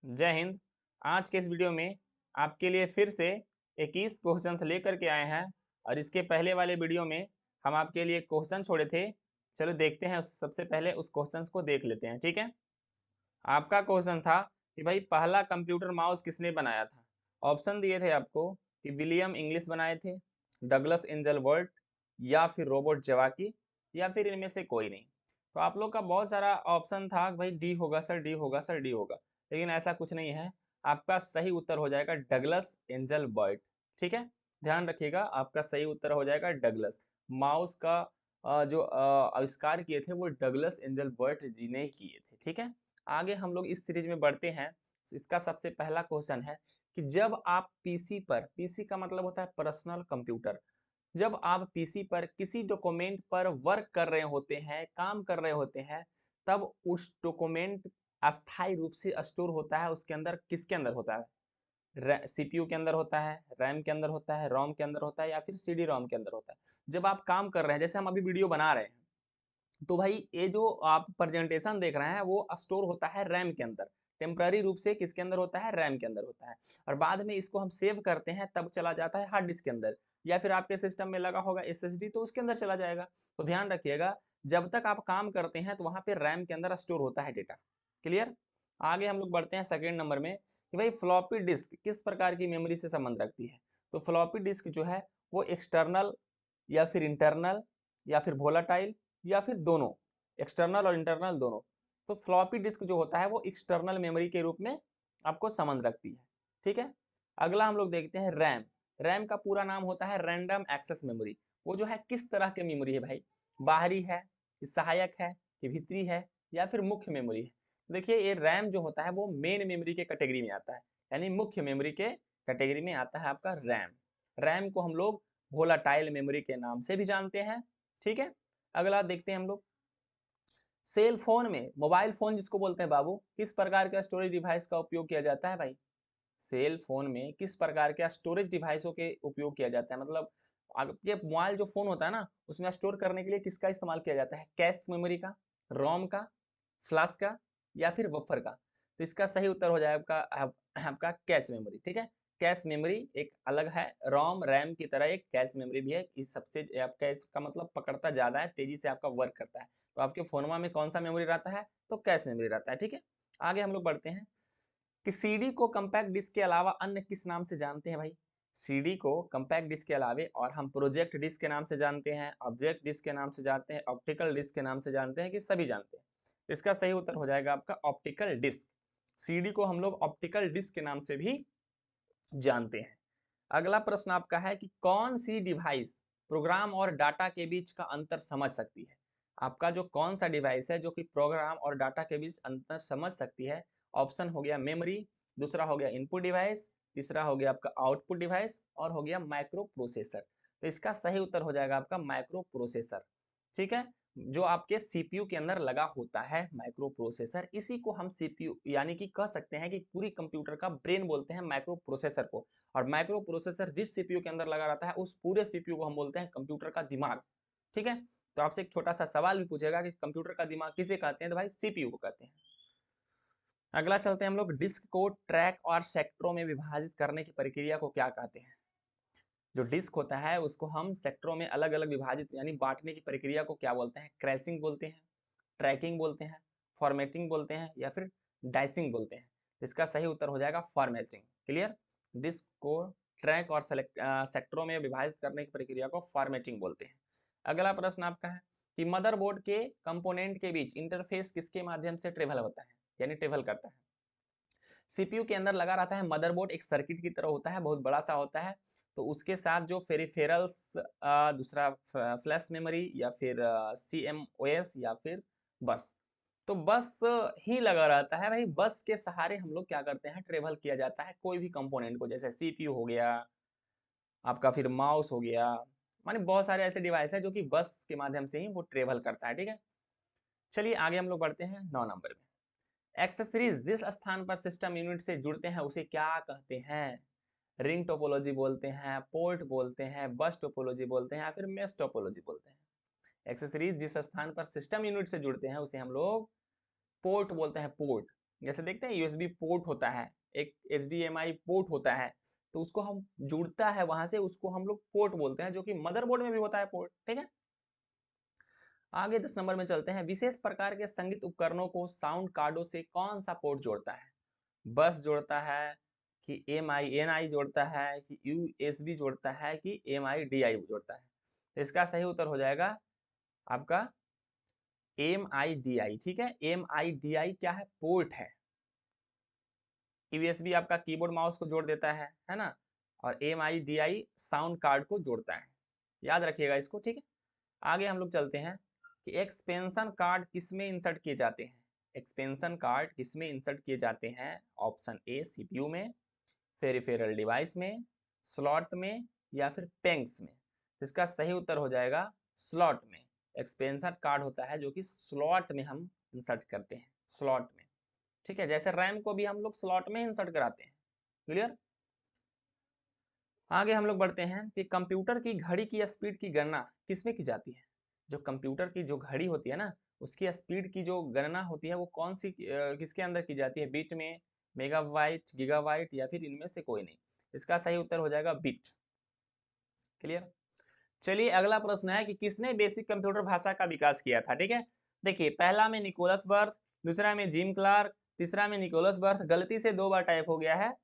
जय हिंद। आज के इस वीडियो में आपके लिए फिर से 21 क्वेश्चंस लेकर के आए हैं और इसके पहले वाले वीडियो में हम आपके लिए क्वेश्चन छोड़े थे। चलो देखते हैं, सबसे पहले उस क्वेश्चंस को देख लेते हैं। ठीक है, आपका क्वेश्चन था कि भाई पहला कंप्यूटर माउस किसने बनाया था। ऑप्शन दिए थे आपको कि विलियम इंग्लिश बनाए थे, डगलस एंजल वर्ट, या फिर रोबोट जवाकी, या फिर इनमें से कोई नहीं। तो आप लोग का बहुत सारा ऑप्शन था कि भाई डी होगा सर, डी होगा सर, डी होगा, लेकिन ऐसा कुछ नहीं है। आपका सही उत्तर हो जाएगा डगलस एंजल बर्ट। ठीक है, ध्यान रखिएगा, आपका सही उत्तर हो जाएगा डगलस। माउस का जो आविष्कार किए थे वो डगलस एंजल बर्ट जी ने किए थे। ठीक है, आगे हम लोग इस सीरीज में बढ़ते हैं। इसका सबसे पहला क्वेश्चन है कि जब आप पीसी पर, पीसी का मतलब होता है पर्सनल कंप्यूटर, जब आप पीसी पर किसी डॉक्यूमेंट पर वर्क कर रहे होते हैं, काम कर रहे होते हैं, तब उस डॉक्यूमेंट अस्थायी रूप से स्टोर होता है उसके अंदर, किसके अंदर होता है? सीपीयू के अंदर होता है, रैम के अंदर होता है, रोम के अंदर होता है, या फिर सीडी रोम के अंदर होता है। जब आप काम कर रहे हैं, जैसे हम अभी वीडियो बना रहे हैं, तो भाई ये जो आप प्रेजेंटेशन देख रहे हैं वो स्टोर होता है रैम के अंदर। टेम्पररी रूप से किसके अंदर होता है? रैम के अंदर होता है। और बाद में इसको हम सेव करते हैं तब चला जाता है हार्ड डिस्क के अंदर, या फिर आपके सिस्टम में लगा होगा एसएसडी तो उसके अंदर चला जाएगा। तो ध्यान रखिएगा, जब तक आप काम करते हैं तो वहां पे रैम के अंदर स्टोर होता है डेटा। क्लियर? आगे हम लोग बढ़ते हैं सेकेंड नंबर में कि भाई फ्लॉपी डिस्क किस प्रकार की मेमोरी से संबंध रखती है। तो फ्लॉपी डिस्क जो है वो एक्सटर्नल या फिर इंटरनल या फिर वोलाटाइल या फिर दोनों, एक्सटर्नल और इंटरनल दोनों। तो फ्लॉपी डिस्क जो होता है वो एक्सटर्नल मेमोरी के रूप में आपको संबंध रखती है। ठीक है, अगला हम लोग देखते हैं रैम। रैम का पूरा नाम होता है रैंडम एक्सेस मेमोरी। वो जो है किस तरह की मेमोरी है भाई? बाहरी है, सहायक है, कि भीतरी है, या फिर मुख्य मेमोरी है? देखिए ये रैम जो होता है वो मेन मेमोरी के कैटेगरी में आता है, यानी मुख्य मेमोरी के कैटेगरी में आता है आपका रैम। रैम को हम लोग वोलाटाइल मेमोरी के नाम से भी जानते हैं। ठीक है, अगला देखते हैं हम लोग। सेल फोन में, मोबाइल फोन जिसको बोलते हैं बाबू, किस प्रकार का स्टोरेज डिवाइस का उपयोग किया जाता है भाई? सेल फोन में किस प्रकार के स्टोरेज डिवाइसों के उपयोग किया जाता है? मतलब आपके मोबाइल जो फोन होता है ना, उसमें स्टोर करने के लिए किसका इस्तेमाल किया जाता है? कैश मेमोरी का, रोम का, फ्लैश का, या फिर बफर का? तो इसका सही उत्तर हो जाएगा आपका कैश मेमोरी। ठीक है, कैश मेमोरी एक अलग है, रोम रैम की तरह एक कैश मेमोरी भी है। इस सबसे आपका इसका मतलब पकड़ता ज्यादा है, तेजी से आपका वर्क करता है। तो आपके फोनमा में कौन सा मेमोरी रहता है? तो कैश मेमोरी रहता है। ठीक है, आगे हम लोग बढ़ते हैं कि सीडी को कंपैक्ट डिस्क के अलावा अन्य किस नाम से जानते हैं भाई? सीडी को कंपैक्ट डिस्क के अलावा और हम प्रोजेक्ट डिस्क के नाम से जानते हैं, ऑब्जेक्ट डिस्क के नाम से जानते हैं, ऑप्टिकल डिस्क के नाम से जानते हैं, कि सभी जानते हैं? इसका सही उत्तर हो जाएगा आपका ऑप्टिकल डिस्क। सीडी को हम लोग ऑप्टिकल डिस्क के नाम से भी जानते हैं। अगला प्रश्न आपका है कि कौन सी डिवाइस प्रोग्राम और डाटा के बीच का अंतर समझ सकती है? आपका जो कौन सा डिवाइस है जो कि प्रोग्राम और डाटा के बीच अंतर समझ सकती है? ऑप्शन हो गया मेमोरी, दूसरा हो गया इनपुट डिवाइस, तीसरा हो गया आपका आउटपुट डिवाइस, और हो गया माइक्रो प्रोसेसर। तो इसका सही उत्तर हो जाएगा आपका माइक्रो प्रोसेसर। ठीक है, जो आपके सीपीयू के अंदर लगा होता है माइक्रो प्रोसेसर, इसी को हम सीपीयू यानी कि कह सकते हैं कि पूरी कंप्यूटर का ब्रेन बोलते हैं माइक्रो प्रोसेसर को। और माइक्रो प्रोसेसर जिस सीपीयू के अंदर लगा रहता है उस पूरे सीपीयू को हम बोलते हैं कंप्यूटर का दिमाग। ठीक है, तो आपसे एक छोटा सा सवाल भी पूछेगा कि कंप्यूटर का दिमाग किसे कहते हैं, तो भाई सीपीयू को कहते हैं। अगला चलते हैं हम लोग, डिस्क को ट्रैक और सेक्टरों में विभाजित करने की प्रक्रिया को क्या कहते हैं? जो डिस्क होता है उसको हम सेक्टरों में अलग अलग विभाजित यानी बांटने की प्रक्रिया को क्या बोलते हैं? क्रैशिंग बोलते हैं, ट्रैकिंग बोलते हैं, फॉर्मेटिंग बोलते हैं, या फिर डाइसिंग बोलते हैं? इसका सही उत्तर हो जाएगा फॉर्मेटिंग। क्लियर? डिस्क को ट्रैक और सेक्टरों में विभाजित करने की प्रक्रिया को फॉर्मेटिंग बोलते हैं। अगला प्रश्न आपका है कि मदरबोर्ड के कंपोनेंट के बीच इंटरफेस किसके माध्यम से ट्रेवल होता है, यानी ट्रेवल करता है? सीपीयू के अंदर लगा रहता है मदरबोर्ड, एक सर्किट की तरह होता है, बहुत बड़ा सा होता है। तो उसके साथ जो फेरिफेरल्स, दूसरा फ्लैश मेमोरी, या फिर सीएमओएस, या फिर बस। तो बस ही लगा रहता है भाई, बस के सहारे हम लोग क्या करते हैं? ट्रेवल किया जाता है कोई भी कंपोनेंट को, जैसे सीपीयू हो गया आपका, फिर माउस हो गया, माने बहुत सारे ऐसे डिवाइस है जो कि बस के माध्यम से ही वो ट्रेवल करता है। ठीक है, चलिए आगे हम लोग बढ़ते हैं 9 नंबर में। एक्सेसरीज जिस स्थान पर सिस्टम यूनिट से जुड़ते हैं उसे क्या कहते हैं? रिंग टोपोलॉजी बोलते हैं, पोर्ट बोलते हैं, बस टोपोलॉजी बोलते हैं, या फिर मेश टोपोलॉजी बोलते हैं? एक्सेसरीज जिस स्थान पर सिस्टम यूनिट से जुड़ते हैं उसे हम लोग पोर्ट बोलते हैं, पोर्ट। जैसे देखते हैं यूएसबी पोर्ट होता है, एक एचडीएमआई पोर्ट होता है, तो उसको हम जुड़ता है वहां से, उसको हम लोग पोर्ट बोलते हैं, जो कि मदरबोर्ड में भी होता है पोर्ट। ठीक है, आगे 10 नंबर में चलते हैं। विशेष प्रकार के संगीत उपकरणों को साउंड कार्डों से कौन सा पोर्ट जोड़ता है? बस जोड़ता है कि एम.आई.एन.आई जोड़ता है कि यूएसबी जोड़ता है कि एम.आई.डी.आई जोड़ता है? तो इसका सही उत्तर हो जाएगा आपका एम.आई.डी.आई। ठीक है, एम.आई.डी.आई क्या है? पोर्ट है। यूएसबी आपका कीबोर्ड माउस को जोड़ देता है ना, और एम.आई.डी.आई साउंड कार्ड को जोड़ता है, याद रखिएगा इसको। ठीक है, आगे हम लोग चलते हैं कि एक्सपेंशन कार्ड किसमें इंसर्ट किए जाते हैं? एक्सपेंशन कार्ड किसमें इंसर्ट किए जाते हैं? ऑप्शन ए सीपीयू में, पेरिफेरल डिवाइस में, स्लॉट में, या फिर पेंक्स में? इसका सही उत्तर हो जाएगा स्लॉट में। एक्सपेंशन कार्ड होता है जो कि स्लॉट में हम इंसर्ट करते हैं, स्लॉट में। ठीक है, जैसे रैम को भी हम लोग स्लॉट में इंसर्ट कराते हैं। क्लियर? आगे हम लोग बढ़ते हैं कि कंप्यूटर की घड़ी की स्पीड की गणना किसमें की जाती है? जो कंप्यूटर की जो घड़ी होती है ना, उसकी स्पीड की जो गणना होती है वो कौन सी किसके अंदर की जाती है? बिट में, मेगाबाइट, गीगाबाइट, या फिर इनमें से कोई नहीं? इसका सही उत्तर हो जाएगा बिट। क्लियर? चलिए अगला प्रश्न है कि किसने बेसिक कंप्यूटर भाषा का विकास किया था? ठीक है, देखिए पहला में निकोलस बर्थ, दूसरा में जिम क्लार्क, तीसरा में निकोलस बर्थ, गलती से 2 बार टाइप हो गया है,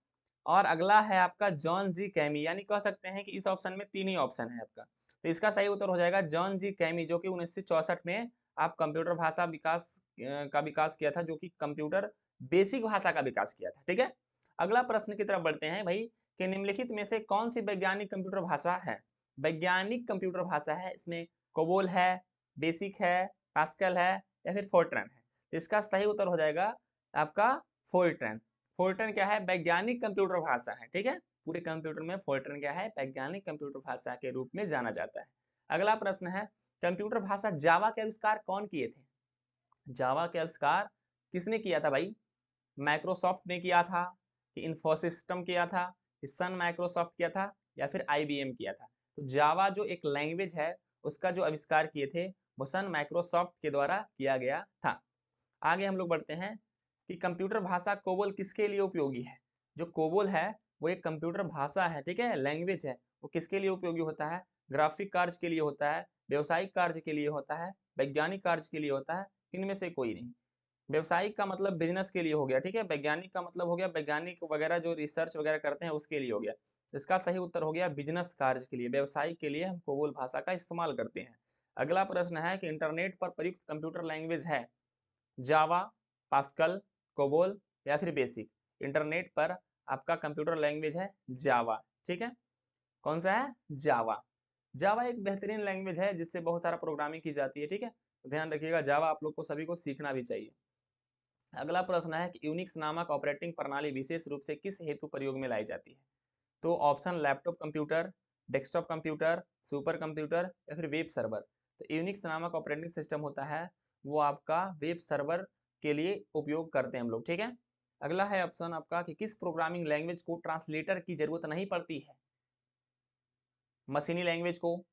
और अगला है आपका जॉन जी कैमी। यानी कह सकते हैं कि इस ऑप्शन में 3 ही ऑप्शन है आपका, तो इसका सही उत्तर हो जाएगा जॉन जी कैमी, जो कि 1964 में आप कंप्यूटर भाषा विकास का विकास किया था, जो कि कंप्यूटर बेसिक भाषा का विकास किया था। ठीक है, अगला प्रश्न की तरफ बढ़ते हैं भाई कि निम्नलिखित में से कौन सी वैज्ञानिक कंप्यूटर भाषा है? वैज्ञानिक कंप्यूटर भाषा है, इसमें कोबोल है, बेसिक है, पास्कल है, या फिर फोर्ट्रन है? तो इसका सही उत्तर हो जाएगा आपका फोर्ट्रन। फोर्ट्रन क्या है? वैज्ञानिक कंप्यूटर भाषा है। ठीक है, पूरे कंप्यूटर में फोर्ट्रन क्या है? वैज्ञानिक कंप्यूटर भाषा के रूप में जाना जाता है। अगला प्रश्न है कंप्यूटर भाषा जावा के आविष्कार कौन किए थे? जावा के आविष्कार किसने किया था भाई? माइक्रोसॉफ्ट ने किया था कि इन्फोसिस्टम किया था कि सन माइक्रोसॉफ्ट किया था या फिर आईबीएम किया था? तो जावा जो एक लैंग्वेज है उसका जो आविष्कार किए थे वो सन माइक्रोसॉफ्ट के द्वारा किया गया था। आगे हम लोग बढ़ते हैं कि कंप्यूटर भाषा कोबोल किसके लिए उपयोगी है? जो कोबोल है वो एक कंप्यूटर भाषा है, ठीक है, लैंग्वेज है। वो किसके लिए उपयोगी होता है? ग्राफिक कार्य के लिए होता है, व्यवसायिक कार्य के लिए होता है, वैज्ञानिक कार्य के लिए होता है, इनमें से कोई नहीं। व्यवसायिक का मतलब बिजनेस के लिए हो गया, ठीक है। वैज्ञानिक का मतलब हो गया वैज्ञानिक वगैरह जो रिसर्च वगैरह करते हैं उसके लिए हो गया। इसका सही उत्तर हो गया बिजनेस कार्य के लिए, व्यवसायिक के लिए हम कोबोल भाषा का इस्तेमाल करते हैं। अगला प्रश्न है कि इंटरनेट पर प्रयुक्त कंप्यूटर लैंग्वेज है जावा, पास्कल, कोबोल, या फिर बेसिक? इंटरनेट पर आपका कंप्यूटर लैंग्वेज है जावा। ठीक है, कौन सा है? जावा। जावा एक बेहतरीन लैंग्वेज है जिससे बहुत सारा प्रोग्रामिंग की जाती है। ठीक है, तो ध्यान रखिएगा जावा आप लोग को सभी को सीखना भी चाहिए। अगला प्रश्न है कि यूनिक्स नामक ऑपरेटिंग प्रणाली विशेष रूप से किस हेतु प्रयोग में लाई जाती है? तो option laptop computer, desktop computer, super computer, या फिर वेब सर्वर? तो यूनिक्स नामक ऑपरेटिंग सिस्टम होता है वो आपका वेब सर्वर के लिए उपयोग करते हैं हम लोग। ठीक है, अगला है ऑप्शन आपका कि किस प्रोग्रामिंग लैंग्वेज को ट्रांसलेटर की जरूरत नहीं पड़ती है? मशीनी लैंग्वेज को,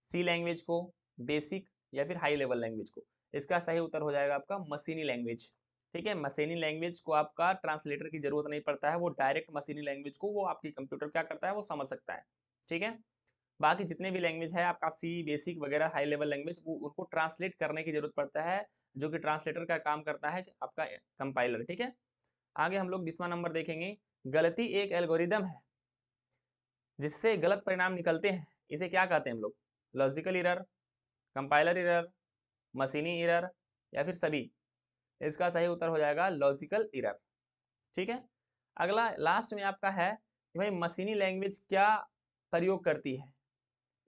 सी लैंग्वेज को, बेसिक, या फिर हाई लेवल लैंग्वेज को? इसका सही उत्तर हो जाएगा आपका मशीनी लैंग्वेज। ठीक है, मशीनी लैंग्वेज को आपका ट्रांसलेटर की जरूरत नहीं पड़ता है, वो डायरेक्ट मशीनी लैंग्वेज को वो आपकी कंप्यूटर क्या करता है वो समझ सकता है। ठीक है, बाकी जितने भी लैंग्वेज है आपका सी, बेसिक वगैरह, हाई लेवल लैंग्वेज, वो उनको ट्रांसलेट करने की जरूरत पड़ता है, जो कि ट्रांसलेटर का काम करता है आपका कंपाइलर। ठीक है, आगे हम लोग 20वां नंबर देखेंगे। गलती एक एल्गोरिदम है जिससे गलत परिणाम निकलते हैं, इसे क्या कहते हैं हम लोग? लॉजिकल एरर, कंपाइलर एरर, मशीनी एरर, या फिर सभी? इसका सही उत्तर हो जाएगा लॉजिकल एरर। ठीक है, अगला लास्ट में आपका है कि भाई मशीनी लैंग्वेज क्या प्रयोग करती है?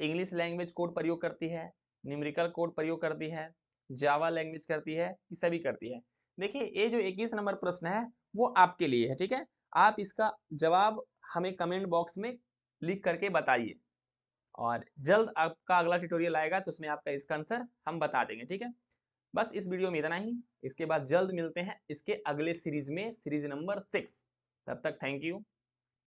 इंग्लिश लैंग्वेज कोड प्रयोग करती है, न्यूमेरिकल कोड प्रयोग करती है, जावा लैंग्वेज करती है, ये सभी करती है? देखिए ये जो 21 नंबर प्रश्न है वो आपके लिए है। ठीक है, आप इसका जवाब हमें कमेंट बॉक्स में लिख करके बताइए, और जल्द आपका अगला ट्यूटोरियल आएगा तो उसमें आपका इसका आंसर हम बता देंगे। ठीक है, बस इस वीडियो में इतना ही। इसके बाद जल्द मिलते हैं इसके अगले सीरीज में, सीरीज नंबर 6। तब तक थैंक यू।